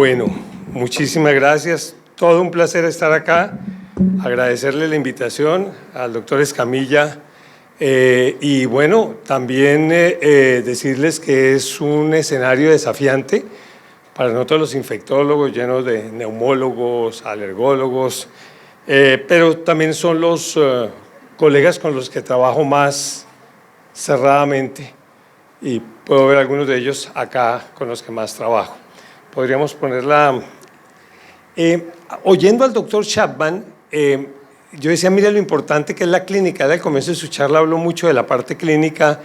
Bueno, muchísimas gracias. Todo un placer estar acá. Agradecerle la invitación al doctor Escamilla y bueno, también decirles que es un escenario desafiante para nosotros los infectólogos, llenos de neumólogos, alergólogos, pero también son los colegas con los que trabajo más cerradamente y puedo ver algunos de ellos acá con los que más trabajo. Podríamos ponerla… oyendo al doctor Chapman, yo decía, mira lo importante que es la clínica. Al comienzo de su charla habló mucho de la parte clínica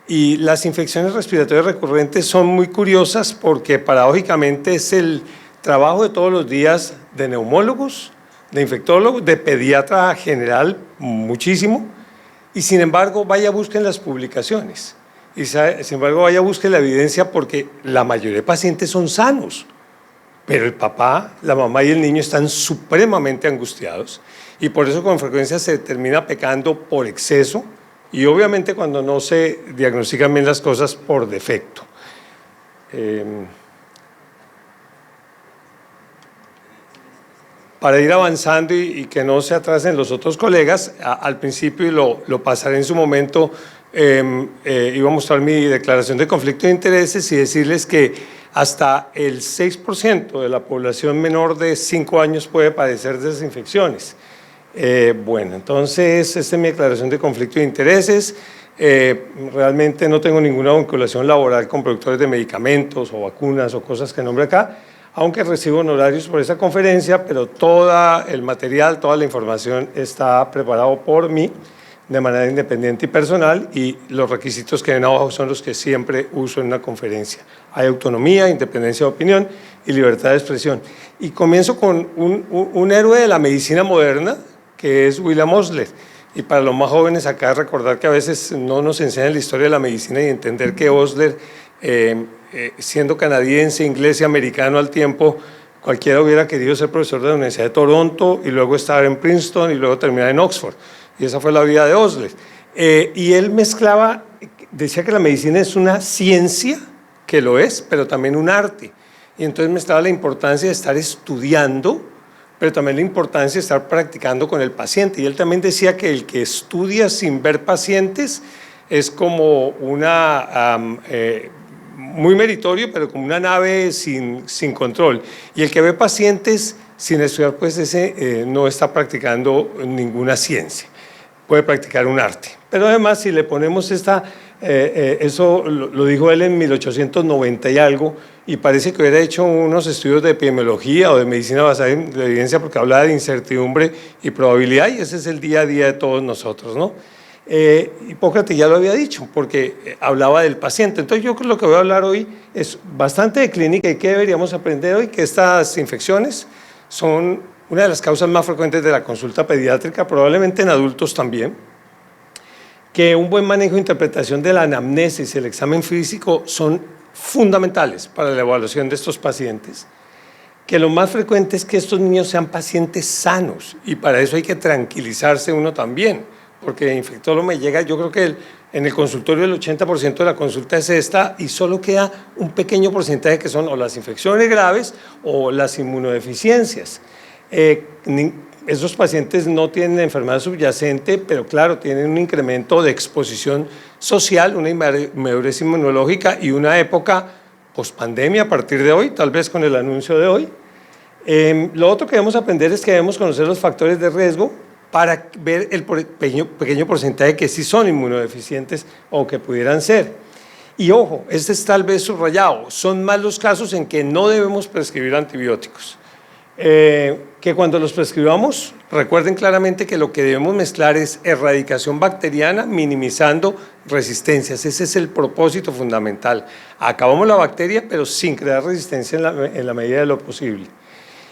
y las infecciones respiratorias recurrentes son muy curiosas porque paradójicamente es el trabajo de todos los días de neumólogos, de infectólogos, de pediatra general, muchísimo, y sin embargo vaya busquen las publicaciones, y sin embargo vaya busquen la evidencia porque la mayoría de pacientes son sanos, pero el papá, la mamá y el niño están supremamente angustiados y por eso con frecuencia se termina pecando por exceso y obviamente cuando no se diagnostican bien las cosas por defecto. Para ir avanzando y que no se atrasen los otros colegas, al principio, y lo pasaré en su momento, iba a mostrar mi declaración de conflicto de intereses y decirles que hasta el 6% de la población menor de 5 años puede padecer de esas infecciones. Bueno, entonces, esta es mi declaración de conflicto de intereses. Realmente no tengo ninguna vinculación laboral con productores de medicamentos o vacunas o cosas que nombre acá, aunque recibo honorarios por esa conferencia, pero todo el material, toda la información está preparado por mí de manera independiente y personal y los requisitos que ven abajo son los que siempre uso en una conferencia. Hay autonomía, independencia de opinión y libertad de expresión. Y comienzo con un héroe de la medicina moderna, que es William Osler. Y para los más jóvenes acá recordar que a veces no nos enseñan la historia de la medicina y entender que Osler, siendo canadiense, inglés y americano al tiempo, cualquiera hubiera querido ser profesor de la Universidad de Toronto y luego estar en Princeton y luego terminar en Oxford. Y esa fue la vida de Osler. Y él mezclaba, decía que la medicina es una ciencia, que lo es, pero también un arte. Y entonces mezclaba la importancia de estar estudiando, pero también la importancia de estar practicando con el paciente. Y él también decía que el que estudia sin ver pacientes es como muy meritorio, pero como una nave sin control. Y el que ve pacientes sin estudiar, pues ese no está practicando ninguna ciencia. Puede practicar un arte. Pero además, si le ponemos eso lo dijo él en 1890 y algo, y parece que hubiera hecho unos estudios de epidemiología o de medicina basada en la evidencia porque hablaba de incertidumbre y probabilidad, y ese es el día a día de todos nosotros, ¿no? Hipócrates ya lo había dicho, porque hablaba del paciente. Entonces yo creo que lo que voy a hablar hoy es bastante de clínica y qué deberíamos aprender hoy, que estas infecciones son una de las causas más frecuentes de la consulta pediátrica, probablemente en adultos también, que un buen manejo e interpretación de la anamnesis y el examen físico son fundamentales para la evaluación de estos pacientes, que lo más frecuente es que estos niños sean pacientes sanos y para eso hay que tranquilizarse uno también, porque el infectólogo me llega, yo creo que en el consultorio el 80% de la consulta es esta y solo queda un pequeño porcentaje que son o las infecciones graves o las inmunodeficiencias. Esos pacientes no tienen enfermedad subyacente, pero claro, tienen un incremento de exposición social, una madurez inmunológica y una época pospandemia a partir de hoy, tal vez con el anuncio de hoy. Lo otro que debemos aprender es que debemos conocer los factores de riesgo para ver el pequeño porcentaje que sí son inmunodeficientes o que pudieran ser. Y ojo, este es tal vez subrayado, son más los casos en que no debemos prescribir antibióticos. Que cuando los prescribamos, recuerden claramente que lo que debemos mezclar es erradicación bacteriana, minimizando resistencias. Ese es el propósito fundamental. Acabamos la bacteria, pero sin crear resistencia en la medida de lo posible.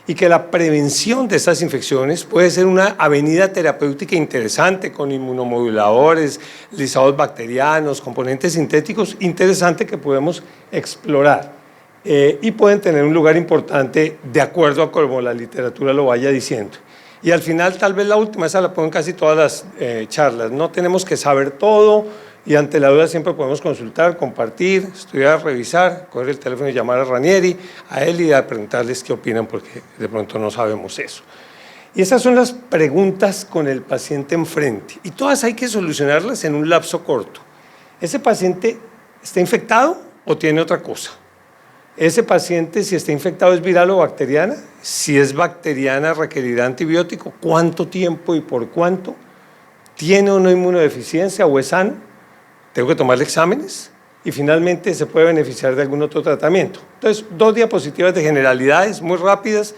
Y que la prevención de estas infecciones puede ser una avenida terapéutica interesante con inmunomoduladores, lisados bacterianos, componentes sintéticos interesantes que podemos explorar. Y pueden tener un lugar importante de acuerdo a como la literatura lo vaya diciendo. Y al final, tal vez la última, esa la pongo en casi todas las charlas, no tenemos que saber todo, y ante la duda siempre podemos consultar, compartir, estudiar, revisar, coger el teléfono y llamar a Ranieri, a él y a preguntarles qué opinan porque de pronto no sabemos eso. Y esas son las preguntas con el paciente enfrente y todas hay que solucionarlas en un lapso corto. ¿Ese paciente está infectado o tiene otra cosa? Ese paciente, si está infectado, ¿es viral o bacteriana? Si es bacteriana, ¿requerirá antibiótico? ¿Cuánto tiempo y por cuánto? ¿Tiene o no inmunodeficiencia o es sano? ¿Tengo que tomarle exámenes? Y finalmente, ¿se puede beneficiar de algún otro tratamiento? Entonces, 2 diapositivas de generalidades muy rápidas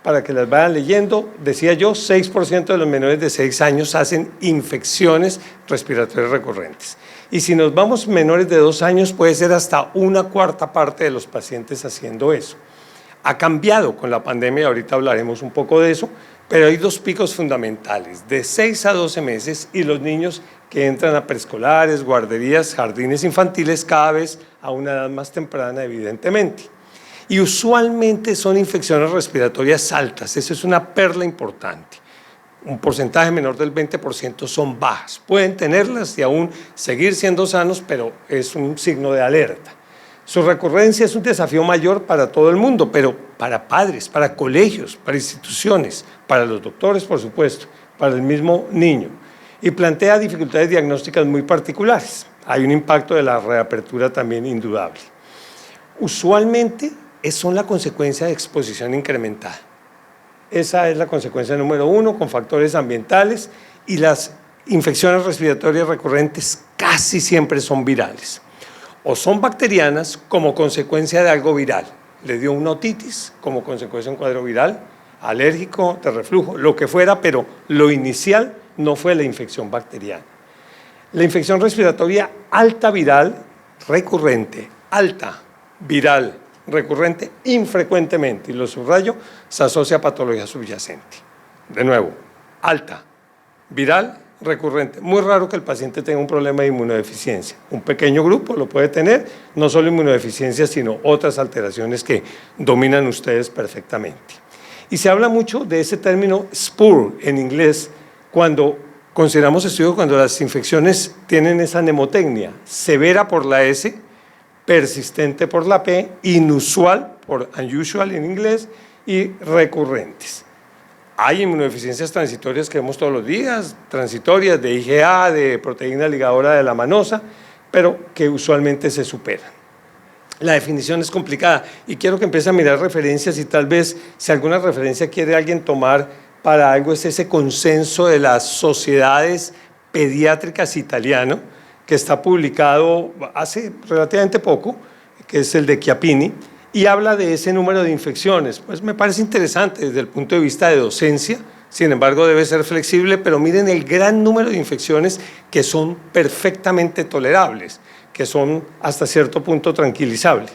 para que las vayan leyendo. Decía yo, 6% de los menores de 6 años hacen infecciones respiratorias recurrentes. Y si nos vamos menores de 2 años, puede ser hasta 1/4 parte de los pacientes haciendo eso. Ha cambiado con la pandemia, ahorita hablaremos un poco de eso, pero hay 2 picos fundamentales, de 6 a 12 meses y los niños que entran a preescolares, guarderías, jardines infantiles, cada vez a una edad más temprana, evidentemente. Y usualmente son infecciones respiratorias altas, eso es una perla importante. Un porcentaje menor del 20% son bajas. Pueden tenerlas y aún seguir siendo sanos, pero es un signo de alerta. Su recurrencia es un desafío mayor para todo el mundo, pero para padres, para colegios, para instituciones, para los doctores, por supuesto, para el mismo niño. Y plantea dificultades diagnósticas muy particulares. Hay un impacto de la reapertura también indudable. Usualmente son la consecuencia de exposición incrementada. Esa es la consecuencia número 1, con factores ambientales, y las infecciones respiratorias recurrentes casi siempre son virales. O son bacterianas como consecuencia de algo viral. Le dio una otitis como consecuencia de un cuadro viral, alérgico, de reflujo, lo que fuera, pero lo inicial no fue la infección bacteriana. La infección respiratoria alta viral recurrente, alta viral recurrente infrecuentemente, y lo subrayo, se asocia a patología subyacente. De nuevo, alta, viral, recurrente. Muy raro que el paciente tenga un problema de inmunodeficiencia. Un pequeño grupo lo puede tener, no solo inmunodeficiencia, sino otras alteraciones que dominan ustedes perfectamente. Y se habla mucho de ese término SPUR en inglés, cuando consideramos estudios cuando las infecciones tienen esa mnemotecnia, severa por la S, persistente por la P, inusual por unusual en inglés y recurrentes. Hay inmunodeficiencias transitorias que vemos todos los días, transitorias de IgA, de proteína ligadora de la manosa, pero que usualmente se superan. La definición es complicada y quiero que empiece a mirar referencias y tal vez si alguna referencia quiere alguien tomar para algo es ese consenso de las sociedades pediátricas italiano, que está publicado hace relativamente poco, que es el de Chiappini, y habla de ese número de infecciones. Pues me parece interesante desde el punto de vista de docencia, sin embargo debe ser flexible, pero miren el gran número de infecciones que son perfectamente tolerables, que son hasta cierto punto tranquilizables.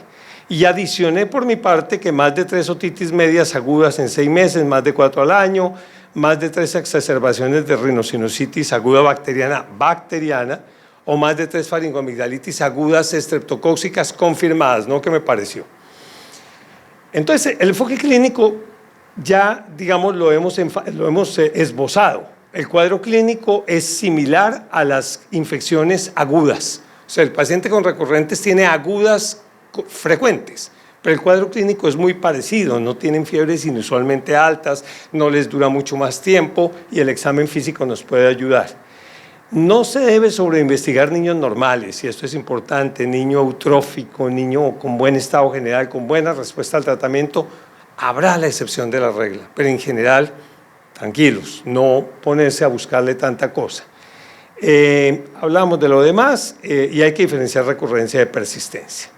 Y adicioné por mi parte que más de 3 otitis medias agudas en 6 meses, más de 4 al año, más de 3 exacerbaciones de rinosinusitis aguda bacteriana, o más de 3 faringoamigdalitis agudas estreptocóxicas confirmadas, ¿no? ¿Qué me pareció? Entonces, el enfoque clínico ya, digamos, lo hemos esbozado. El cuadro clínico es similar a las infecciones agudas. O sea, el paciente con recurrentes tiene agudas frecuentes, pero el cuadro clínico es muy parecido, no tienen fiebres inusualmente altas, no les dura mucho más tiempo y el examen físico nos puede ayudar. No se debe sobreinvestigar niños normales, y esto es importante, niño eutrófico, niño con buen estado general, con buena respuesta al tratamiento, habrá la excepción de la regla, pero en general, tranquilos, no ponerse a buscarle tanta cosa. Hablamos de lo demás y hay que diferenciar recurrencia de persistencia.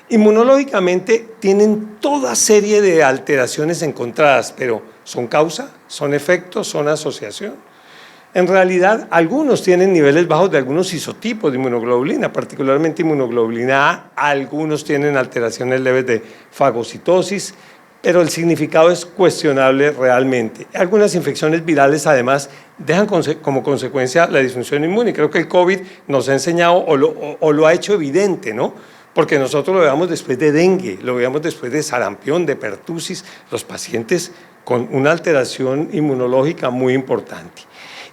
Inmunológicamente tienen toda serie de alteraciones encontradas, pero ¿son causa? ¿Son efecto? ¿Son asociación? En realidad, algunos tienen niveles bajos de algunos isotipos de inmunoglobulina, particularmente inmunoglobulina A, algunos tienen alteraciones leves de fagocitosis, pero el significado es cuestionable realmente. Algunas infecciones virales, además, dejan como consecuencia la disfunción inmune. Creo que el COVID nos ha enseñado o lo ha hecho evidente, ¿no? Porque nosotros lo veamos después de dengue, lo veamos después de sarampión, de pertusis, los pacientes con una alteración inmunológica muy importante.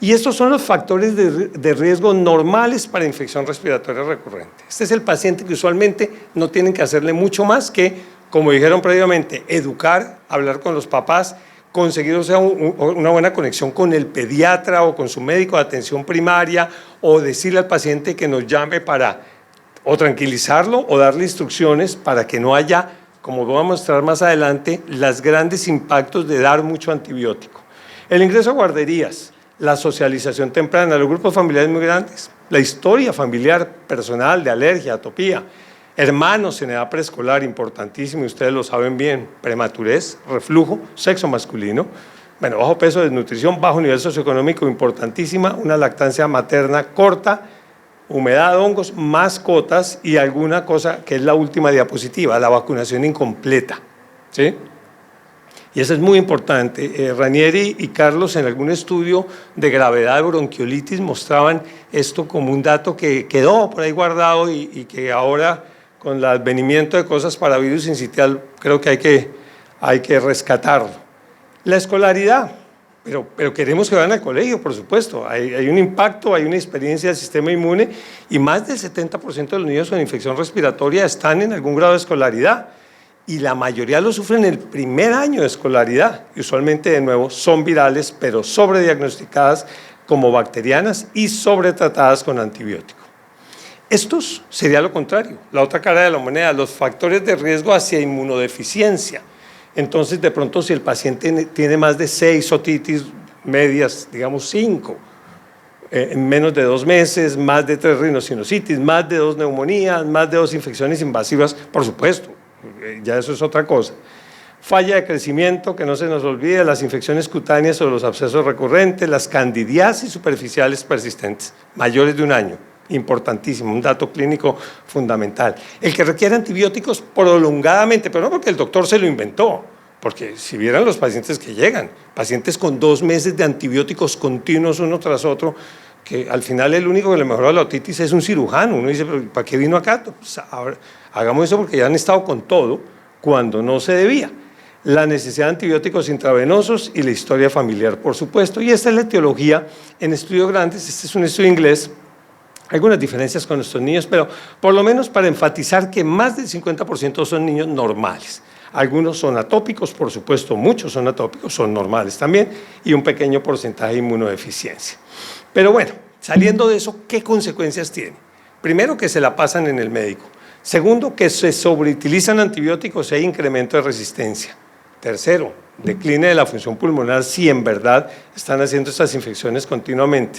Y estos son los factores de riesgo normales para infección respiratoria recurrente. Este es el paciente que usualmente no tienen que hacerle mucho más que, como dijeron previamente, educar, hablar con los papás, conseguir una buena conexión con el pediatra o con su médico de atención primaria, o decirle al paciente que nos llame para o tranquilizarlo o darle instrucciones para que no haya, como voy a mostrar más adelante, los grandes impactos de dar mucho antibiótico. El ingreso a guarderías, la socialización temprana, los grupos familiares muy grandes, la historia familiar personal de alergia, atopía, hermanos en edad preescolar, importantísimo, ustedes lo saben bien, prematurez, reflujo, sexo masculino, bueno, bajo peso, desnutrición, bajo nivel socioeconómico, importantísima, una lactancia materna corta, humedad, hongos, mascotas y alguna cosa que es la última diapositiva, la vacunación incompleta, ¿sí? Y eso es muy importante. Ranieri y Carlos en algún estudio de gravedad de bronquiolitis mostraban esto como un dato que quedó por ahí guardado y que ahora con el advenimiento de cosas para virus sincitial creo que hay que rescatarlo. La escolaridad, pero queremos que vayan al colegio, por supuesto. Hay un impacto, hay una experiencia del sistema inmune y más del 70% de los niños con infección respiratoria están en algún grado de escolaridad y la mayoría lo sufren en el primer año de escolaridad. Y usualmente, de nuevo, son virales, pero sobrediagnosticadas como bacterianas y sobretratadas con antibiótico. Estos sería lo contrario, la otra cara de la moneda, los factores de riesgo hacia inmunodeficiencia. Entonces, de pronto, si el paciente tiene más de 6 otitis medias, digamos 5, en menos de 2 meses, más de 3 rinosinusitis, más de 2 neumonías, más de 2 infecciones invasivas, por supuesto, ya eso es otra cosa. Falla de crecimiento, que no se nos olvide, las infecciones cutáneas o los abscesos recurrentes, las candidiasis superficiales persistentes, mayores de 1 año. Importantísimo, un dato clínico fundamental. El que requiere antibióticos prolongadamente, pero no porque el doctor se lo inventó, porque si vieran los pacientes que llegan, pacientes con 2 meses de antibióticos continuos uno tras otro, que al final el único que le mejoró la otitis es un cirujano. Uno dice, ¿pero para qué vino acá? Pues ahora, hagamos eso porque ya han estado con todo cuando no se debía. La necesidad de antibióticos intravenosos y la historia familiar, por supuesto. Y esta es la etiología en estudios grandes. Este es un estudio inglés. Algunas diferencias con estos niños, pero por lo menos para enfatizar que más del 50% son niños normales. Algunos son atópicos, por supuesto, muchos son atópicos, son normales también, y un pequeño porcentaje de inmunodeficiencia. Pero bueno, saliendo de eso, ¿qué consecuencias tiene? Primero, que se la pasan en el médico. Segundo, que se sobreutilizan antibióticos e hay incremento de resistencia. Tercero, decline de la función pulmonar si en verdad están haciendo estas infecciones continuamente.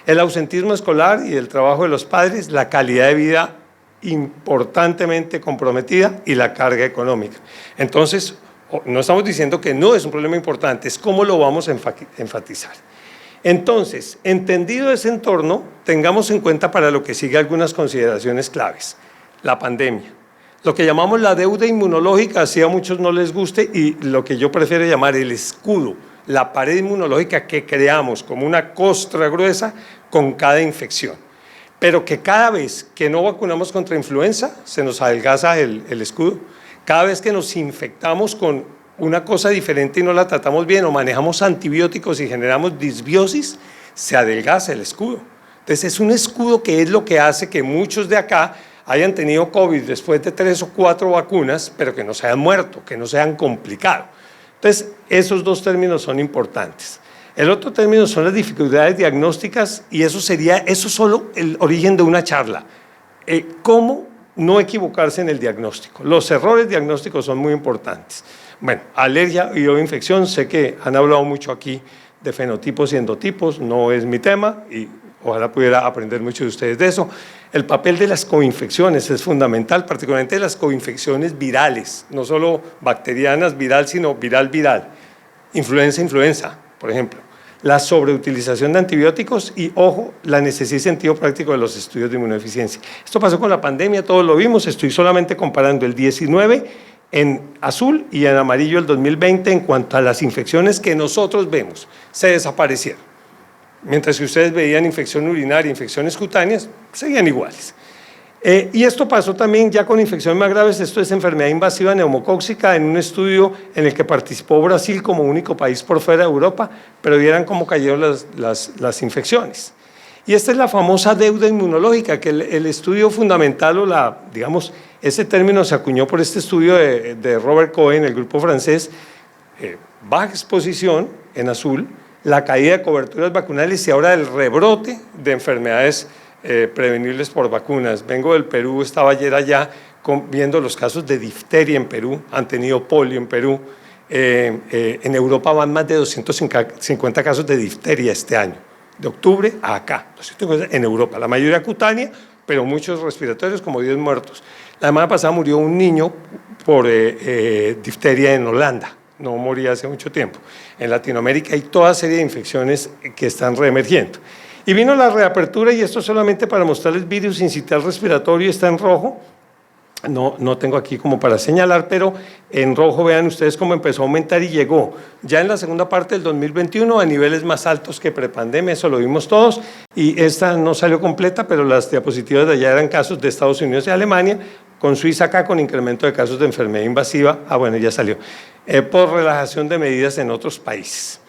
El ausentismo escolar y el trabajo de los padres, la calidad de vida importantemente comprometida y la carga económica. Entonces, no estamos diciendo que no es un problema importante, es cómo lo vamos a enfatizar. Entonces, entendido ese entorno, tengamos en cuenta para lo que sigue algunas consideraciones claves. La pandemia, lo que llamamos la deuda inmunológica, así a muchos no les guste, y lo que yo prefiero llamar el escudo, la pared inmunológica que creamos como una costra gruesa con cada infección. Pero que cada vez que no vacunamos contra influenza, se nos adelgaza el escudo. Cada vez que nos infectamos con una cosa diferente y no la tratamos bien o manejamos antibióticos y generamos disbiosis, se adelgaza el escudo. Entonces es un escudo que es lo que hace que muchos de acá hayan tenido COVID después de 3 o 4 vacunas, pero que no se hayan muerto, que no se hayan complicado. Entonces, esos 2 términos son importantes. El otro término son las dificultades diagnósticas y eso solo el origen de una charla. ¿Cómo no equivocarse en el diagnóstico? Los errores diagnósticos son muy importantes. Bueno, alergia y o infección, sé que han hablado mucho aquí de fenotipos y endotipos, no es mi tema y ojalá pudiera aprender mucho de ustedes de eso. El papel de las coinfecciones es fundamental, particularmente de las coinfecciones virales, no solo bacterianas, viral, sino viral. Influenza, por ejemplo. La sobreutilización de antibióticos y, ojo, la necesidad y sentido práctico de los estudios de inmunodeficiencia. Esto pasó con la pandemia, todos lo vimos, estoy solamente comparando el 19 en azul y en amarillo el 2020 en cuanto a las infecciones que nosotros vemos, se desaparecieron. Mientras que ustedes veían infección urinaria, infecciones cutáneas, seguían iguales. Y esto pasó también ya con infecciones más graves. Esto es enfermedad invasiva neumocóxica en un estudio en el que participó Brasil como único país por fuera de Europa, pero vieran cómo cayeron las infecciones. Y esta es la famosa deuda inmunológica, que el estudio fundamental, o digamos, ese término se acuñó por este estudio de Robert Cohen, el grupo francés, baja exposición en azul, la caída de coberturas vacunales y ahora el rebrote de enfermedades prevenibles por vacunas. Vengo del Perú, estaba ayer allá viendo los casos de difteria en Perú, han tenido polio en Perú. En Europa van más de 250 casos de difteria este año, de octubre a acá, en Europa, la mayoría cutánea, pero muchos respiratorios, como 10 muertos. La semana pasada murió un niño por difteria en Holanda, no moría hace mucho tiempo. En Latinoamérica hay toda serie de infecciones que están reemergiendo. Y vino la reapertura, y esto solamente para mostrarles virus incital respiratorio, está en rojo. No tengo aquí como para señalar, pero en rojo vean ustedes cómo empezó a aumentar y llegó ya en la segunda parte del 2021 a niveles más altos que prepandemia, eso lo vimos todos, y esta no salió completa, pero las diapositivas de allá eran casos de Estados Unidos y Alemania, con Suiza acá con incremento de casos de enfermedad invasiva, bueno, ya salió, por relajación de medidas en otros países.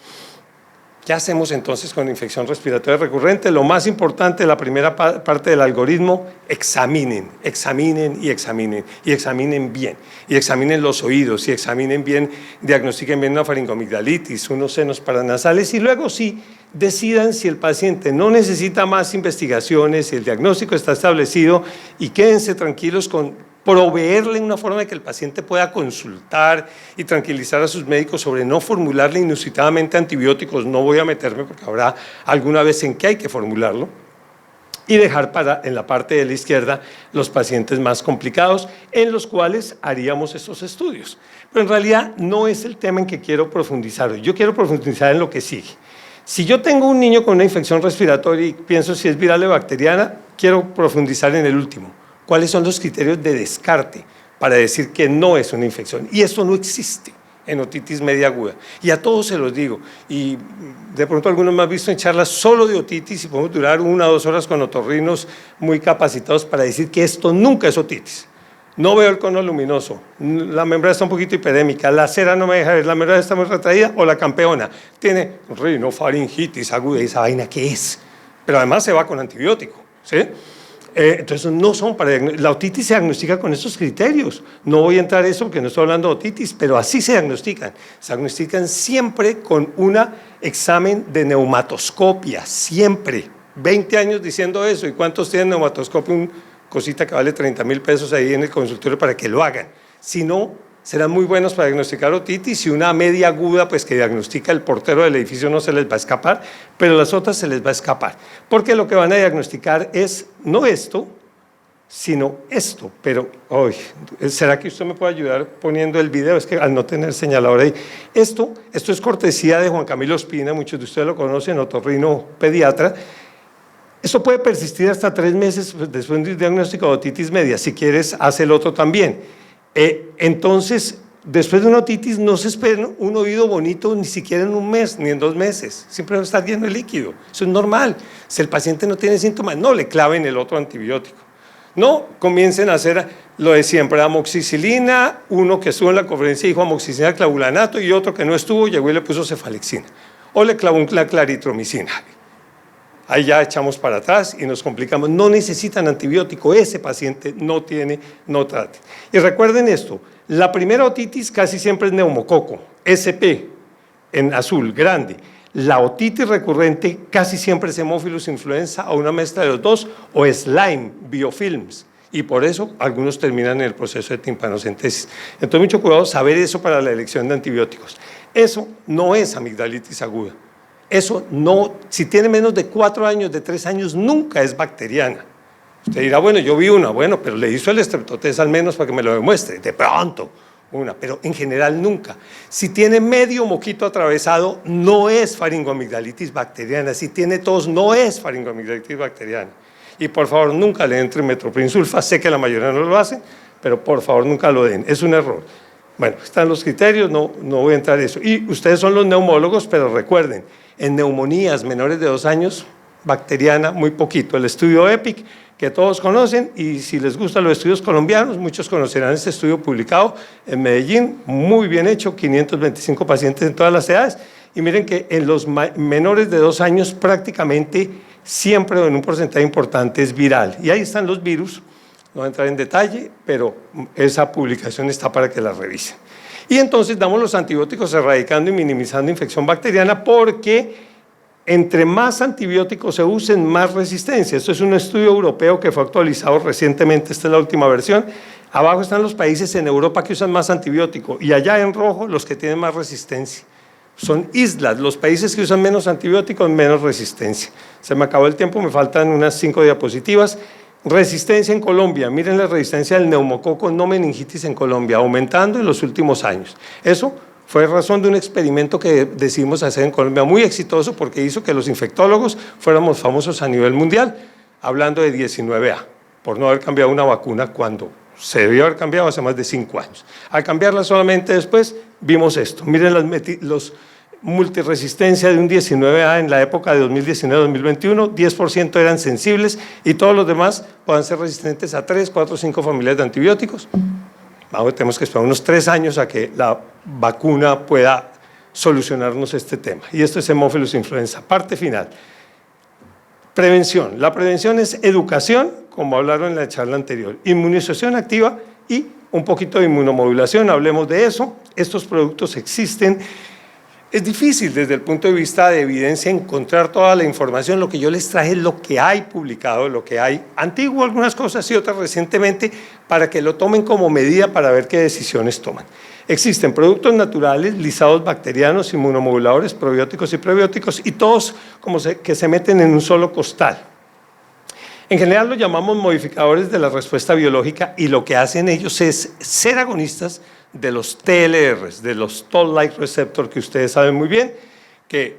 ¿Qué hacemos entonces con infección respiratoria recurrente? Lo más importante, la primera parte del algoritmo, examinen, examinen y examinen, y examinen bien, y examinen los oídos, y examinen bien, diagnostiquen bien una faringomigdalitis, unos senos paranasales, y luego sí, decidan si el paciente no necesita más investigaciones, si el diagnóstico está establecido, y quédense tranquilos con proveerle una forma de que el paciente pueda consultar y tranquilizar a sus médicos sobre no formularle inusitadamente antibióticos. No voy a meterme porque habrá alguna vez en que hay que formularlo. Y dejar en la parte de la izquierda los pacientes más complicados, en los cuales haríamos estos estudios. Pero en realidad no es el tema en que quiero profundizar. Yo quiero profundizar en lo que sigue. Si yo tengo un niño con una infección respiratoria y pienso si es viral o bacteriana, quiero profundizar en el último. ¿Cuáles son los criterios de descarte para decir que no es una infección? Y eso no existe en otitis media aguda. Y a todos se los digo. Y de pronto algunos me han visto en charlas solo de otitis y podemos durar 1 o 2 horas con otorrinos muy capacitados para decir que esto nunca es otitis. No veo el cono luminoso, la membrana está un poquito hiperémica, la cera no me deja ver, la membrana está muy retraída, o la campeona tiene rinofaringitis aguda. ¿Y esa vaina qué es? Pero además se va con antibiótico, ¿sí? Entonces no son para la otitis se diagnostica con estos criterios. No voy a entrar en eso porque no estoy hablando de otitis, pero así se diagnostican. Se diagnostican siempre con un examen de neumatoscopia, siempre. 20 años diciendo eso. ¿Y cuántos tienen neumatoscopia? Una cosita que vale 30.000 pesos ahí en el consultorio para que lo hagan. Si no, serán muy buenos para diagnosticar otitis, y una media aguda, pues que diagnostica el portero del edificio, no se les va a escapar, pero las otras se les va a escapar, porque lo que van a diagnosticar es no esto, sino esto. Pero, ¿será que usted me puede ayudar poniendo el video? Es que al no tener señalador ahí, esto es cortesía de Juan Camilo Espina, muchos de ustedes lo conocen, otorrino pediatra. Esto puede persistir hasta 3 meses después de un diagnóstico de otitis media. Si quieres, haz el otro también. Entonces, después de una otitis no se espera un oído bonito ni siquiera en 1 mes, ni en 2 meses. Siempre va a estar lleno de líquido. Eso es normal. Si el paciente no tiene síntomas, no le claven el otro antibiótico. No comiencen a hacer lo de siempre, amoxicilina, uno que estuvo en la conferencia dijo amoxicilina clavulanato y otro que no estuvo llegó y le puso cefalexina. O le clavó una claritromicina. Ahí ya echamos para atrás y nos complicamos. No necesitan antibiótico, ese paciente no trate. Y recuerden esto, la primera otitis casi siempre es neumococo, SP, en azul, grande. La otitis recurrente casi siempre es Haemophilus influenza o una mezcla de los dos, o es Lyme, biofilms. Y por eso algunos terminan en el proceso de timpanocentesis. Entonces, mucho cuidado saber eso para la elección de antibióticos. Eso no es amigdalitis aguda. Eso no, si tiene menos de 4 años, de 3 años, nunca es bacteriana. Usted dirá, bueno, yo vi una, bueno, pero le hizo el estreptotest al menos para que me lo demuestre, de pronto, una, pero en general nunca. Si tiene medio moquito atravesado, no es faringoamigdalitis bacteriana. Si tiene tos, no es faringoamigdalitis bacteriana. Y por favor, nunca le entre metroprinsulfa, sé que la mayoría no lo hacen, pero por favor, nunca lo den, es un error. Bueno, están los criterios, no voy a entrar en eso. Y ustedes son los neumólogos, pero recuerden, en neumonías menores de 2 años, bacteriana muy poquito. El estudio EPIC, que todos conocen, y si les gustan los estudios colombianos, muchos conocerán este estudio publicado en Medellín, muy bien hecho, 525 pacientes en todas las edades, y miren que en los menores de 2 años prácticamente siempre en un porcentaje importante es viral. Y ahí están los virus, no voy a entrar en detalle, pero esa publicación está para que la revisen. Y entonces damos los antibióticos erradicando y minimizando infección bacteriana porque entre más antibióticos se usen, más resistencia. Esto es un estudio europeo que fue actualizado recientemente, esta es la última versión. Abajo están los países en Europa que usan más antibiótico y allá en rojo los que tienen más resistencia. Son islas, los países que usan menos antibióticos, menos resistencia. Se me acabó el tiempo, me faltan unas 5 diapositivas. Resistencia en Colombia, miren la resistencia del neumococo no meningitis en Colombia, aumentando en los últimos años. Eso fue razón de un experimento que decidimos hacer en Colombia, muy exitoso porque hizo que los infectólogos fuéramos famosos a nivel mundial, hablando de 19A, por no haber cambiado una vacuna cuando se debió haber cambiado hace más de 5 años. Al cambiarla solamente después, vimos esto. Miren los multiresistencia de un 19A en la época de 2019-2021, 10% eran sensibles y todos los demás puedan ser resistentes a 3, 4, 5 familias de antibióticos. Tenemos que esperar unos 3 años a que la vacuna pueda solucionarnos este tema. Y esto es Haemophilus influenza. Parte final. Prevención. La prevención es educación, como hablaron en la charla anterior, inmunización activa y un poquito de inmunomodulación, hablemos de eso. Estos productos existen. Es difícil desde el punto de vista de evidencia encontrar toda la información. Lo que yo les traje es lo que hay publicado, lo que hay antiguo, algunas cosas y otras recientemente, para que lo tomen como medida para ver qué decisiones toman. Existen productos naturales, lisados bacterianos, inmunomoduladores, probióticos y prebióticos, y todos que se meten en un solo costal. En general los llamamos modificadores de la respuesta biológica y lo que hacen ellos es ser agonistas de los TLRs, de los Toll-like receptor, que ustedes saben muy bien, que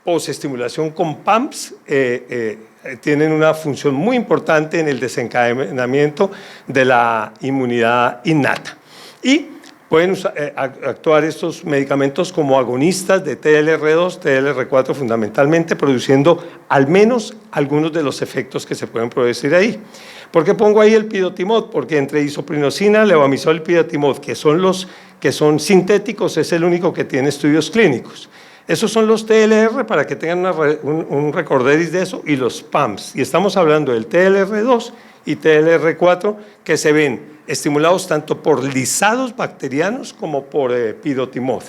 posestimulación con PAMPs tienen una función muy importante en el desencadenamiento de la inmunidad innata. Y pueden actuar estos medicamentos como agonistas de TLR2, TLR4 fundamentalmente, produciendo al menos algunos de los efectos que se pueden producir ahí. ¿Por qué pongo ahí el pidotimod? Porque entre isoprinosina, levamisol y pidotimod, que son los que son sintéticos, es el único que tiene estudios clínicos. Esos son los TLR, para que tengan un recorderis de eso, y los PAMPs. Y estamos hablando del TLR2 y TLR4, que se ven estimulados tanto por lisados bacterianos como por pidotimod.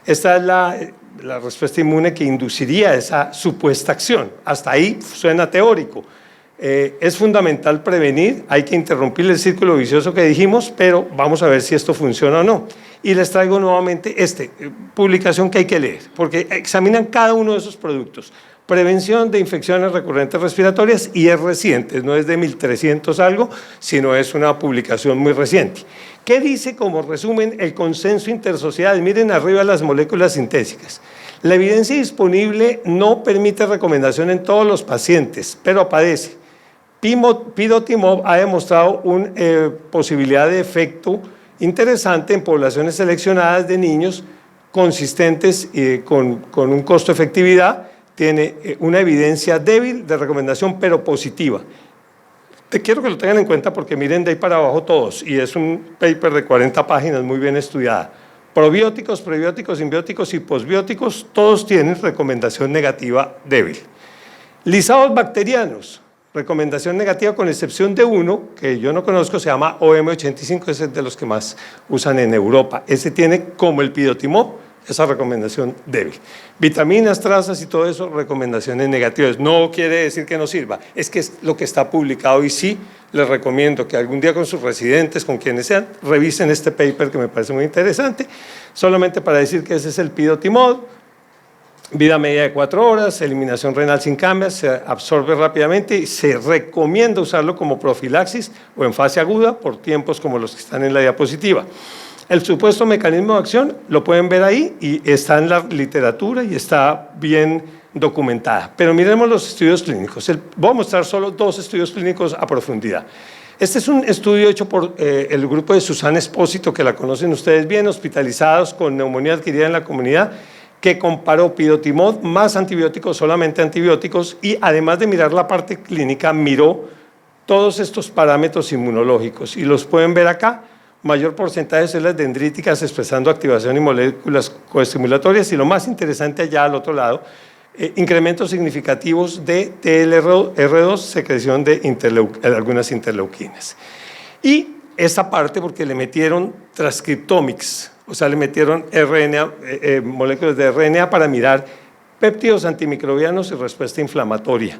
Esta es la respuesta inmune que induciría esa supuesta acción. Hasta ahí suena teórico. Es fundamental prevenir, hay que interrumpir el círculo vicioso que dijimos, pero vamos a ver si esto funciona o no. Y les traigo nuevamente publicación que hay que leer, porque examinan cada uno de esos productos. Prevención de infecciones recurrentes respiratorias, y es reciente, no es de 1300 algo, sino es una publicación muy reciente. ¿Qué dice como resumen el consenso intersociedad? Miren arriba las moléculas sintésicas. La evidencia disponible no permite recomendación en todos los pacientes, pero aparece. Pidotimod ha demostrado una posibilidad de efecto interesante en poblaciones seleccionadas de niños consistentes con un costo-efectividad. Tiene una evidencia débil de recomendación, pero positiva. Quiero que lo tengan en cuenta porque miren de ahí para abajo todos, y es un paper de 40 páginas muy bien estudiada. Probióticos, prebióticos, simbióticos y posbióticos, todos tienen recomendación negativa débil. Lisados bacterianos, recomendación negativa con excepción de uno, que yo no conozco, se llama OM85, ese es de los que más usan en Europa. Ese tiene, como el pidotimod, esa recomendación débil. Vitaminas, trazas y todo eso, recomendaciones negativas. No quiere decir que no sirva, es que es lo que está publicado, y sí les recomiendo que algún día con sus residentes, con quienes sean, revisen este paper que me parece muy interesante, solamente para decir que ese es el pidotimod. Vida media de 4 horas, eliminación renal sin cambios, se absorbe rápidamente y se recomienda usarlo como profilaxis o en fase aguda por tiempos como los que están en la diapositiva. El supuesto mecanismo de acción lo pueden ver ahí y está en la literatura y está bien documentada. Pero miremos los estudios clínicos. Voy a mostrar solo 2 estudios clínicos a profundidad. Este es un estudio hecho por el grupo de Susana Espósito, que la conocen ustedes bien, hospitalizados con neumonía adquirida en la comunidad, que comparó pirotimod más antibióticos, solamente antibióticos, y además de mirar la parte clínica, miró todos estos parámetros inmunológicos, y los pueden ver acá: mayor porcentaje de células dendríticas expresando activación y moléculas coestimulatorias, y lo más interesante allá al otro lado, incrementos significativos de TLR2, secreción de algunas interleuquinas. Y esta parte porque le metieron transcriptomics, o sea, le metieron RNA, moléculas de RNA para mirar péptidos antimicrobianos y respuesta inflamatoria.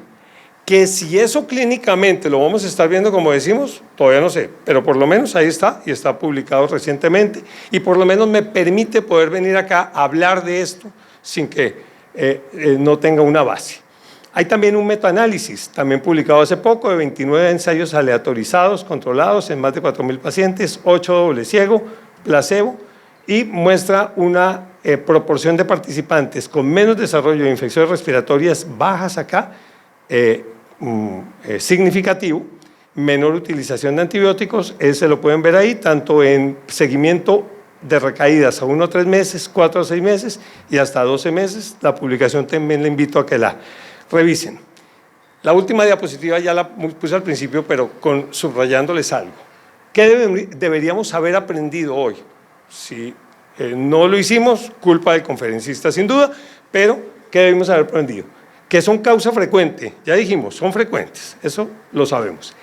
Que si eso clínicamente lo vamos a estar viendo, como decimos, todavía no sé, pero por lo menos ahí está, y está publicado recientemente, y por lo menos me permite poder venir acá a hablar de esto sin que no tenga una base. Hay también un metaanálisis, también publicado hace poco, de 29 ensayos aleatorizados, controlados en más de 4.000 pacientes, 8 doble ciego, placebo, y muestra una proporción de participantes con menos desarrollo de infecciones respiratorias bajas acá, significativo, menor utilización de antibióticos, ese lo pueden ver ahí, tanto en seguimiento de recaídas a 1 a 3 meses, 4 a 6 meses y hasta 12 meses. La publicación también le invito a que la revisen. La última diapositiva ya la puse al principio, pero subrayándoles algo. ¿Qué deberíamos haber aprendido hoy? Si no lo hicimos, culpa del conferencista sin duda, pero ¿qué debemos haber aprendido? Que son causa frecuente, ya dijimos, son frecuentes, eso lo sabemos.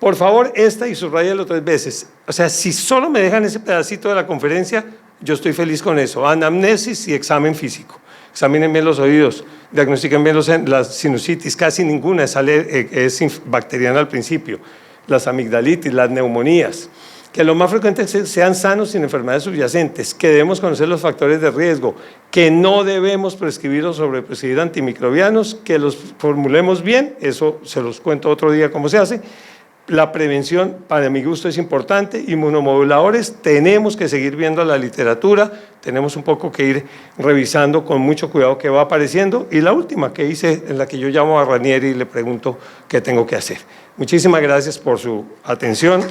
Por favor, esta y subrayalo 3 veces. O sea, si solo me dejan ese pedacito de la conferencia, yo estoy feliz con eso. Anamnesis y examen físico. Examinen bien los oídos, diagnostiquen bien la sinusitis, casi ninguna es bacteriana al principio. Las amigdalitis, las neumonías. Que lo más frecuente sean sanos sin enfermedades subyacentes, que debemos conocer los factores de riesgo, que no debemos prescribir o sobreprescribir antimicrobianos, que los formulemos bien, eso se los cuento otro día cómo se hace. La prevención, para mi gusto, es importante. Inmunomoduladores, tenemos que seguir viendo la literatura, tenemos un poco que ir revisando con mucho cuidado qué va apareciendo. Y la última que hice, en la que yo llamo a Ranieri y le pregunto qué tengo que hacer. Muchísimas gracias por su atención.